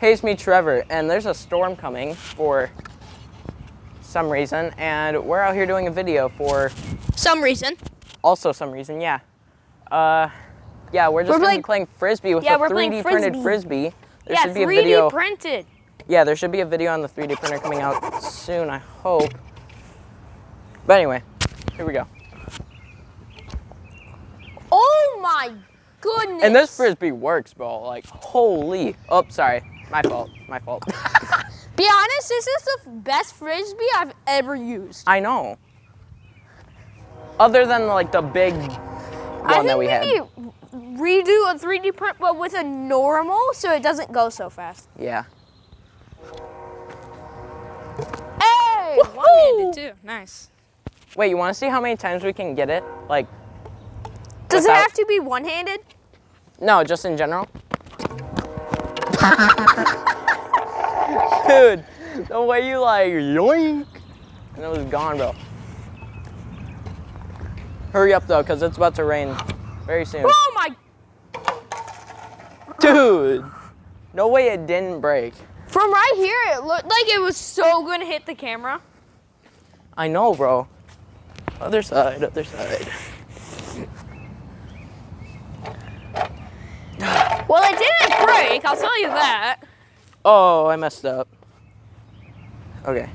Hey, it's me, Trevor, and there's a storm coming for some reason, and we're out here doing a video for... Some reason. Also some reason, yeah. Yeah, we're just gonna be playing Frisbee with a 3D printed Frisbee. There should be a 3D video. printed. Yeah, there should be a video on the 3D printer coming out soon, I hope. But anyway, here we go. Oh my goodness. And this Frisbee works, bro. Like, holy. Oh, sorry. My fault. My fault. Be honest, this is the best Frisbee I've ever used. I know. Other than like the big one that we had. I think we need to redo a 3D print, but with a normal, so it doesn't go so fast. Yeah. Hey! One-handed too. Nice. Wait, you want to see how many times we can get it? Like, does it have to be one-handed? No, just in general. Dude, the way you like yoink, and it was gone, bro. Hurry up though, because it's about to rain very soon. Oh my! Dude, no way it didn't break. From right here, it looked like it was so gonna hit the camera. I know, bro. Other side, other side. Well, it didn't break, I'll tell you that. Oh, I messed up. Okay.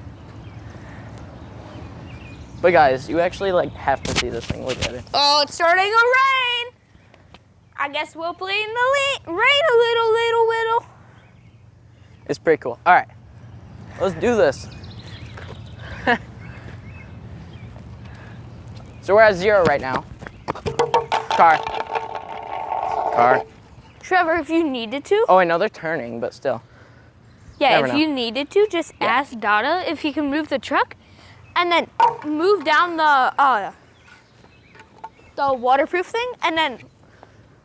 But guys, you actually like have to see this thing. Look at it. Oh, it's starting to rain. I guess we'll play in the rain a little. It's pretty cool. All right, let's do this. So we're at 0 right now. Car. Trevor, if you needed to. Oh, I know they're turning, but still. Yeah, Never if know. you needed to, just ask Dada if he can move the truck, and then move down the waterproof thing, and then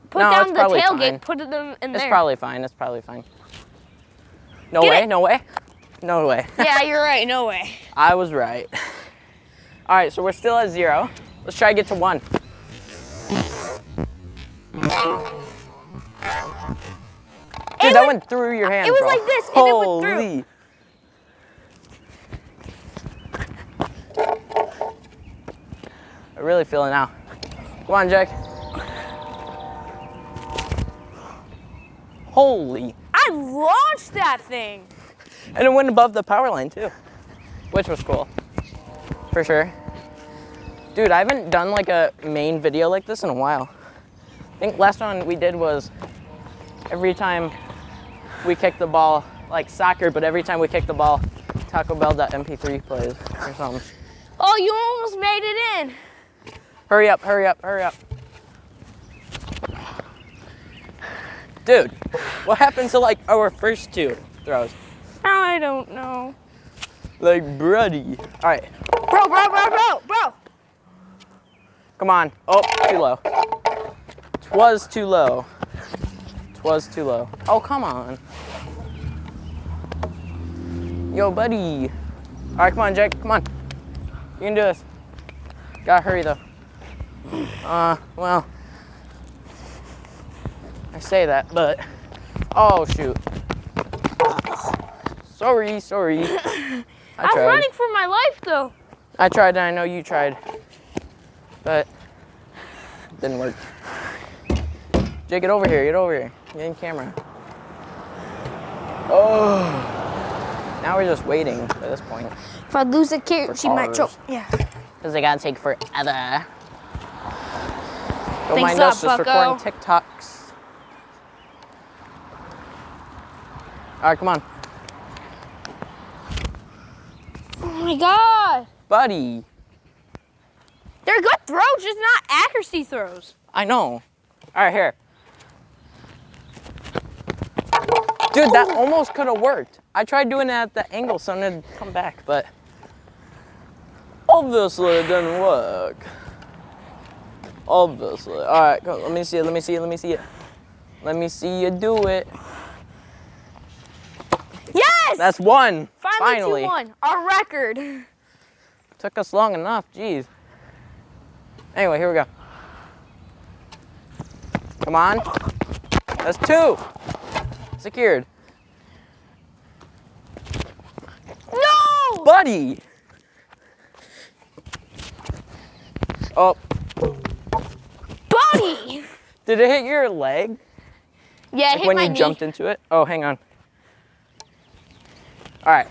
put down the tailgate. Fine. Put it in there. It's probably fine. It's probably fine. No way. No way. No way. Yeah, you're right. No way. I was right. All right, so we're still at 0. Let's try to get to 1. Dude, that went through your hand, It was bro. like this, and Holy. it went through. I really feel it now. Come on, Jack. Holy. I launched that thing. And it went above the power line, too. Which was cool. For sure. Dude, I haven't done like a main video like this in a while. I think last one we did was every time we kick the ball, like soccer, but every time we kick the ball, Taco Bell.mp3 plays or something. Oh, you almost made it in. Hurry up, hurry up, hurry up. Dude, what happened to like our first 2 throws? I don't know. Like, bruddy. All right. Bro. Come on. Oh, too low. Twas too low. Twas too low. Oh, come on. Yo, buddy. All right, come on, Jake. Come on. You can do this. Gotta hurry, though. Well, I say that, but... Oh, shoot. Sorry. I'm running for my life, though. I tried, and I know you tried. But it didn't work. Jake, get over here. Get in camera. Oh. Now we're just waiting at this point. If I lose a carrot, she might choke. Yeah. Because they gotta take forever. Don't Thanks mind us just recording TikToks. All right, come on. Oh my God. Buddy. They're good throws, just not accuracy throws. I know. All right, here. Dude, that almost could have worked. I tried doing it at the angle so it'd come back, but obviously it didn't work. Obviously. All right, go. Let me see it. Let me see you do it. Yes! That's 1. Finally 2-1. Our record. Took us long enough. Jeez. Anyway, here we go. Come on. That's 2. Secured. Buddy! Oh. Buddy! Did it hit your leg? Yeah, it Like hit when my you knee. jumped into it? Oh, hang on. All right.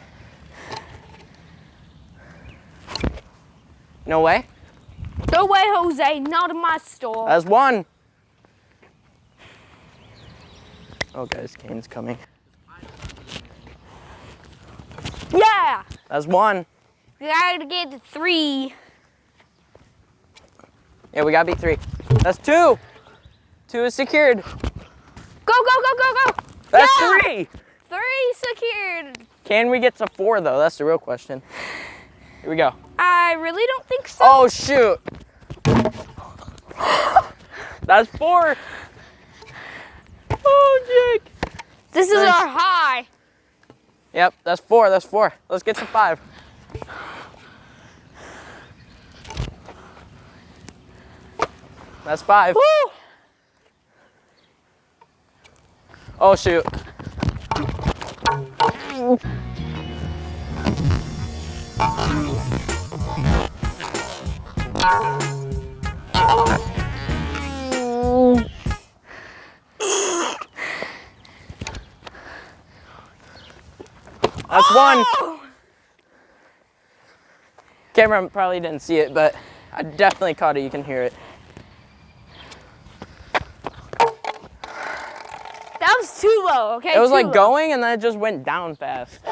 No way? No way, Jose. Not in my store. That's one. Oh, guys, Kayne's coming. Yeah! That's one. We gotta get to 3. Yeah, we gotta beat 3. That's 2. 2 is secured. Go, go, go, go, go! That's Yeah! 3. 3 secured. Can we get to 4 though? That's the real question. Here we go. I really don't think so. Oh shoot. That's 4. Oh, Jake. This is Nice. our high. Yep, that's 4. That's 4. Let's get to 5. That's 5. Woo! Oh shoot. That's 1. Camera probably didn't see it, but I definitely caught it. You can hear it. That was too low, okay? It was too like low. going and then it just went down fast. It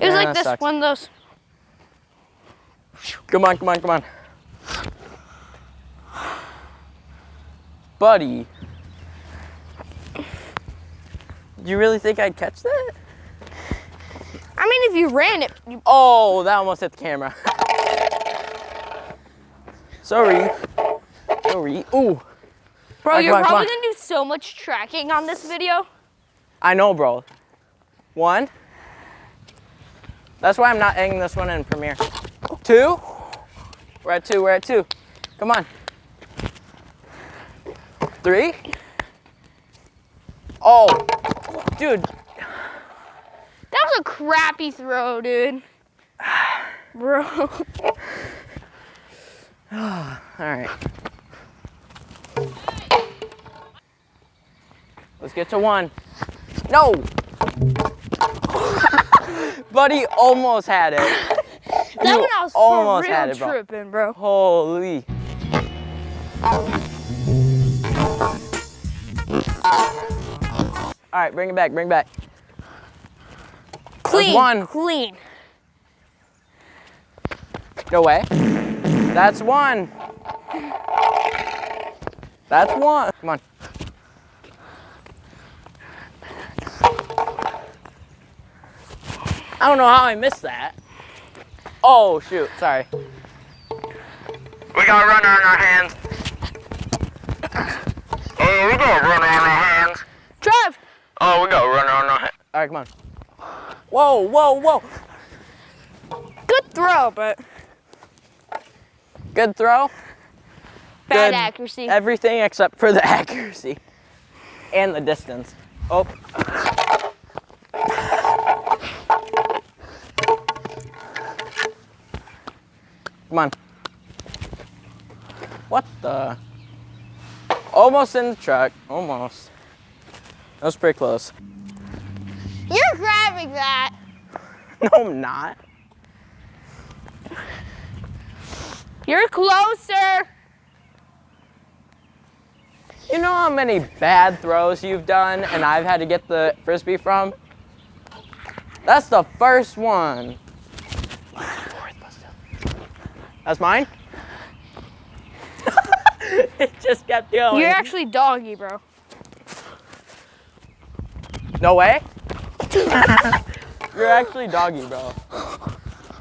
was Yeah, like that this sucks. one of those. Come on, come on, come on. Buddy. Do you really think I'd catch that? I mean, if you ran it, you... Oh, that almost hit the camera. Sorry. Sorry. Ooh. Bro, Come you're on, come probably on. gonna do so much tracking on this video. I know, bro. 1. That's why I'm not editing this one in Premiere. 2. We're at 2. We're at 2. Come on. 3. Oh, dude. That was a crappy throw, dude. Bro. All right. Let's get to 1. No. Buddy almost had it. That You one I was almost for real had it, bro. tripping, bro. Holy. All right, bring it back, bring it back. Clean, 1. clean. No way. That's 1. That's 1. Come on. I don't know how I missed that. Oh, shoot, sorry. We got a runner on our hands. Oh, we got a runner on our hands. Trev! Oh, we got a runner on our hands. All right, come on. Whoa, whoa, whoa. Good throw, but Good throw. bad Good accuracy. Everything except for the accuracy and the distance. Oh. Come on. What the? Almost in the truck. Almost. That was pretty close. You're grabbing that. No, I'm not. You're closer. You know how many bad throws you've done and I've had to get the Frisbee from? That's the first one. That's mine? It just kept going. You're actually doggy, bro. No way? You're actually doggy, bro.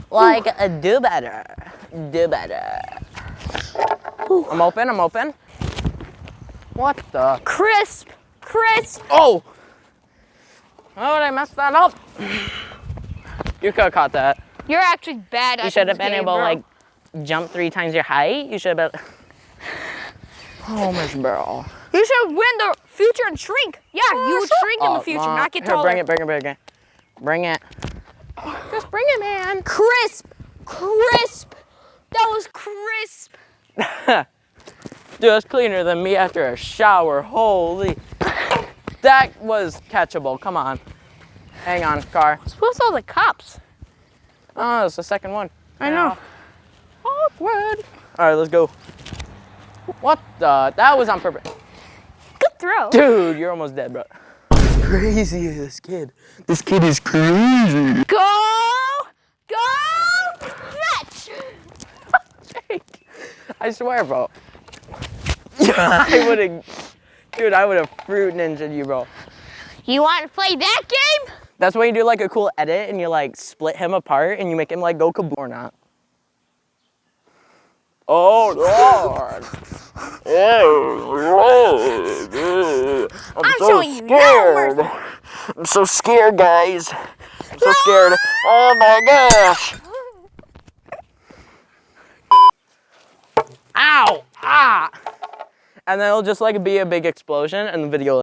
Like, do better. Do better. I'm open, I'm open. What the? Crisp. Crisp. Oh! How would I mess that up? You could have caught that. You're actually bad at You should have this been game, able to, bro. like, jump 3 times your height. You should have been. Oh, Miss Bro. You should win the future and shrink. Yeah, you would shrink in the future, not get Here, taller. bring it, bring it, bring it. Bring it. Just bring it, man. Crisp. Crisp. That was crisp. Dude, that's cleaner than me after a shower. Holy. That was catchable. Come on. Hang on, car. What's with all the cops? Oh, it's the second one. I know. Awkward. All right, let's go. What the? That was on purpose. Good throw. Dude, you're almost dead, bro. It's crazy, this kid. This kid is crazy. Go. Go. Fetch. I swear, bro. I would have, dude, I would have fruit ninja'd you, bro. You want to play that game? That's when you do like a cool edit and you like split him apart and you make him like go kaboom or not. Oh, Lord. I'm so showing you no scared. mercy. I'm so scared, guys. I'm so scared. Oh my gosh. Ow! Ah! And then it'll just like be a big explosion and the video